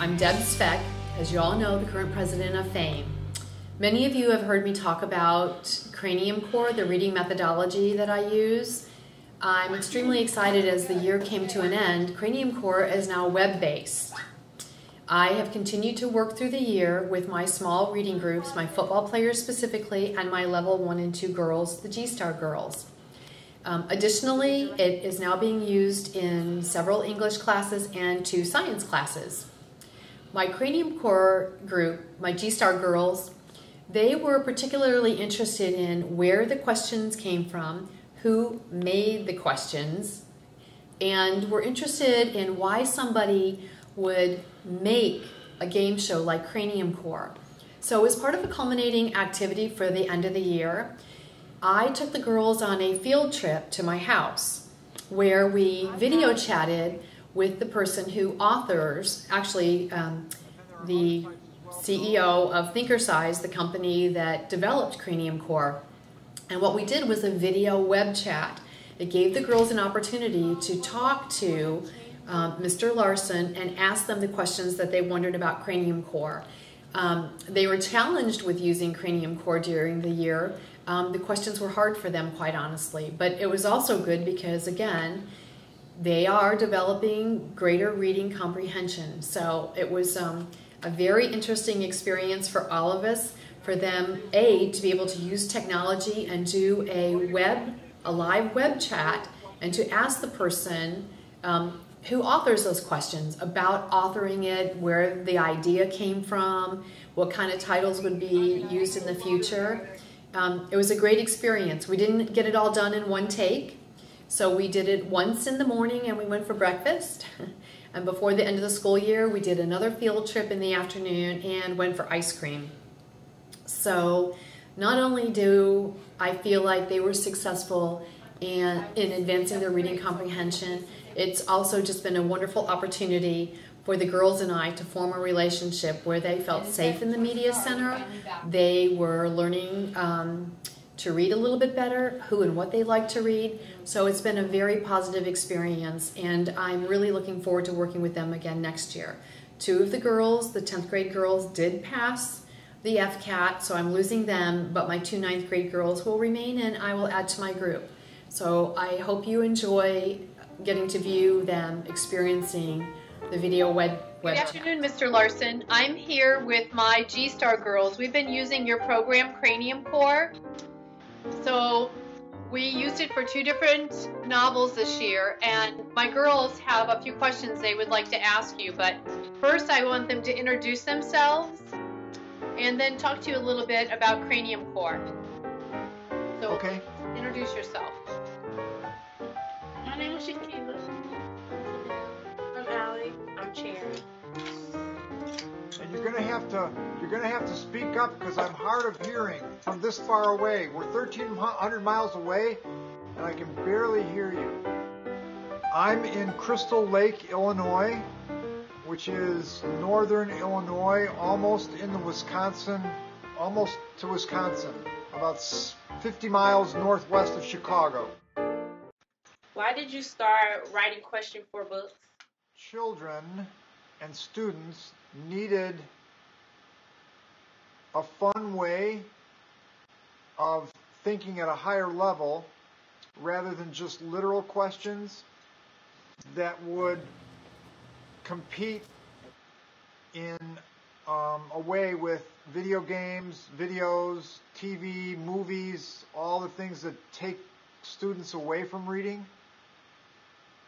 I'm Deb Svec, as you all know, the current president of FAME. Many of you have heard me talk about Cranium CoRE, the reading methodology that I use. I'm extremely excited as the year came to an end. Cranium CoRE is now web-based. I have continued to work through the year with my small reading groups, my football players specifically, and my level 1 and 2 girls, the GSTAR girls. Additionally, it is now being used in several English classes and 2 science classes. My Cranium CoRE group, my GSTAR girls, they were particularly interested in where the questions came from, who made the questions, and were interested in why somebody would make a game show like Cranium CoRE. So as part of a culminating activity for the end of the year, I took the girls on a field trip to my house where we video chatted with the person who authors, actually the CEO of Thinkersize, the company that developed Cranium CoRE. And what we did was a video web chat. It gave the girls an opportunity to talk to Mr. Larson and ask them the questions that they wondered about Cranium CoRE. They were challenged with using Cranium CoRE during the year. The questions were hard for them, quite honestly, but it was also good because, again, they are developing greater reading comprehension. So it was a very interesting experience for all of us, for them, to be able to use technology and do a live web chat, and to ask the person who authors those questions about authoring it, where the idea came from, what kind of titles would be used in the future. It was a great experience. We didn't get it all done in one take, so we did it once in the morning and we went for breakfast. And before the end of the school year, we did another field trip in the afternoon and went for ice cream. So not only do I feel like they were successful in advancing their reading comprehension, it's also just been a wonderful opportunity for the girls and I to form a relationship where they felt safe in the media center. They were learning to read a little bit better, who and what they like to read. So it's been a very positive experience, and I'm really looking forward to working with them again next year. 2 of the girls, the 10th grade girls, did pass the FCAT, so I'm losing them, but my 2 9th grade girls will remain, and I will add to my group. So I hope you enjoy getting to view them experiencing the video web Good afternoon, Mr. Larson. I'm here with my GSTAR girls. We've been using your program, Cranium CoRE. So we used it for 2 different novels this year, and my girls have a few questions they would like to ask you, but first I want them to introduce themselves and then talk to you a little bit about Cranium CoRE. So okay. Introduce yourself. My name is Shakila. I'm Allie. I'm Cherry. And you're gonna have to speak up because I'm hard of hearing from this far away. We're 1,300 miles away, and I can barely hear you. I'm in Crystal Lake, Illinois, which is northern Illinois, almost to Wisconsin, about 50 miles northwest of Chicago. Why did you start writing question for books? Children and students needed a fun way of thinking at a higher level rather than just literal questions that would compete in a way with video games, videos, TV, movies, all the things that take students away from reading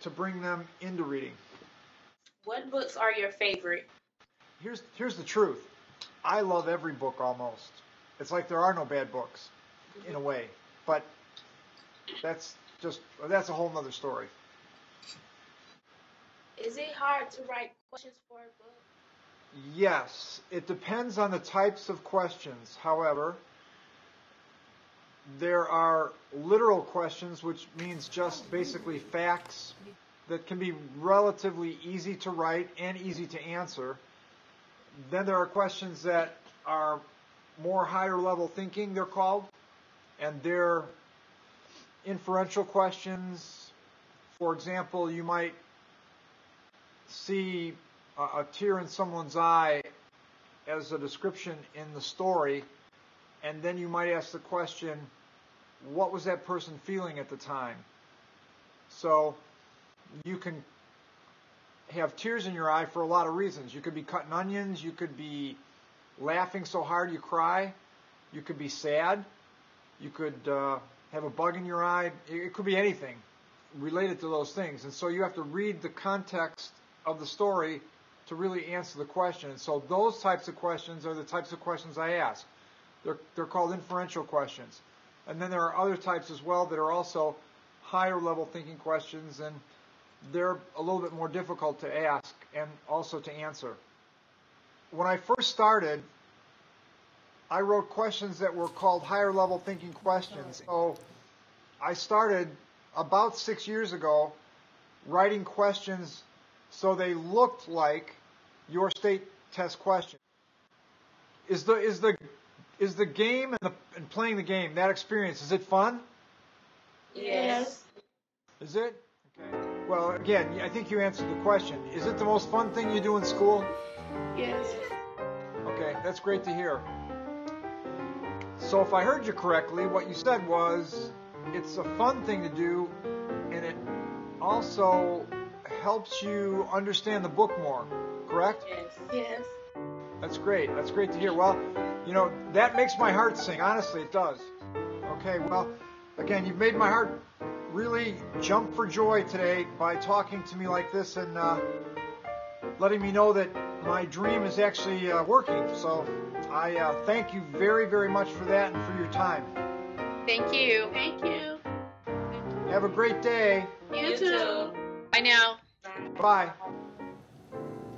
to bring them into reading. What books are your favorite? Here's the truth. I love every book almost. It's like there are no bad books, in a way. But that's a whole nother story. Is it hard to write questions for a book? Yes, it depends on the types of questions. However, there are literal questions, which means just basically facts that can be relatively easy to write and easy to answer. Then there are questions that are more higher level thinking, they're called, and they're inferential questions. For example, you might see a tear in someone's eye as a description in the story, and then you might ask the question, what was that person feeling at the time? So you can have tears in your eye for a lot of reasons. You could be cutting onions, you could be laughing so hard you cry, you could be sad, you could have a bug in your eye. It could be anything related to those things. And so you have to read the context of the story to really answer the question. And so those types of questions are the types of questions I ask. They're called inferential questions. And then there are other types as well that are also higher level thinking questions, and they're a little bit more difficult to ask and also to answer. When I first started, I wrote questions that were called higher level thinking questions. So I started about 6 years ago writing questions so they looked like your state test question. Is the game and playing the game, that experience, is it fun? Yes. Is it? Okay. Well, again, I think you answered the question. Is it the most fun thing you do in school? Yes. Okay, that's great to hear. So if I heard you correctly, what you said was it's a fun thing to do, and it also helps you understand the book more, correct? Yes. Yes. That's great. That's great to hear. Well, you know, that makes my heart sing. Honestly, it does. Okay, well, again, you've made my heart really jump for joy today by talking to me like this and letting me know that my dream is actually working. So I thank you very, very much for that and for your time. Thank you. Thank you. Have a great day. You too. Bye now. Bye.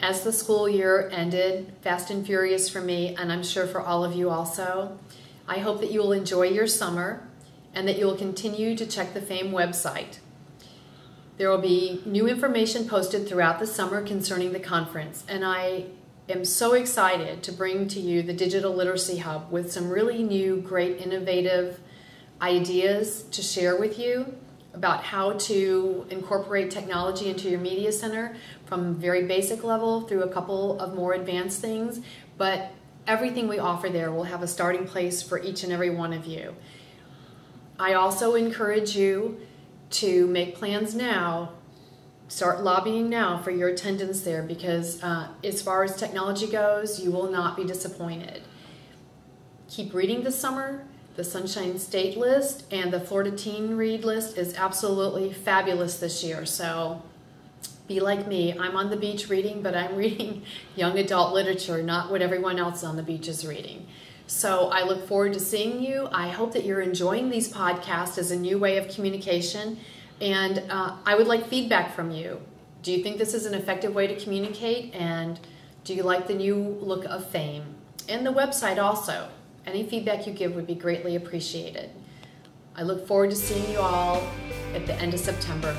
As the school year ended, fast and furious for me, and I'm sure for all of you also, I hope that you will enjoy your summer and that you will continue to check the FAME website. There will be new information posted throughout the summer concerning the conference, and I am so excited to bring to you the Digital Literacy Hub with some really new, great, innovative ideas to share with you about how to incorporate technology into your media center from very basic level through a couple of more advanced things, but everything we offer there will have a starting place for each and every one of you. I also encourage you to make plans now, start lobbying now for your attendance there, because as far as technology goes, you will not be disappointed. Keep reading this summer. The Sunshine State list and the Florida Teen Read list is absolutely fabulous this year. So be like me. I'm on the beach reading, but I'm reading young adult literature, not what everyone else on the beach is reading. So I look forward to seeing you. I hope that you're enjoying these podcasts as a new way of communication. And I would like feedback from you. Do you think this is an effective way to communicate? And do you like the new look of FAME? And the website also. Any feedback you give would be greatly appreciated. I look forward to seeing you all at the end of September.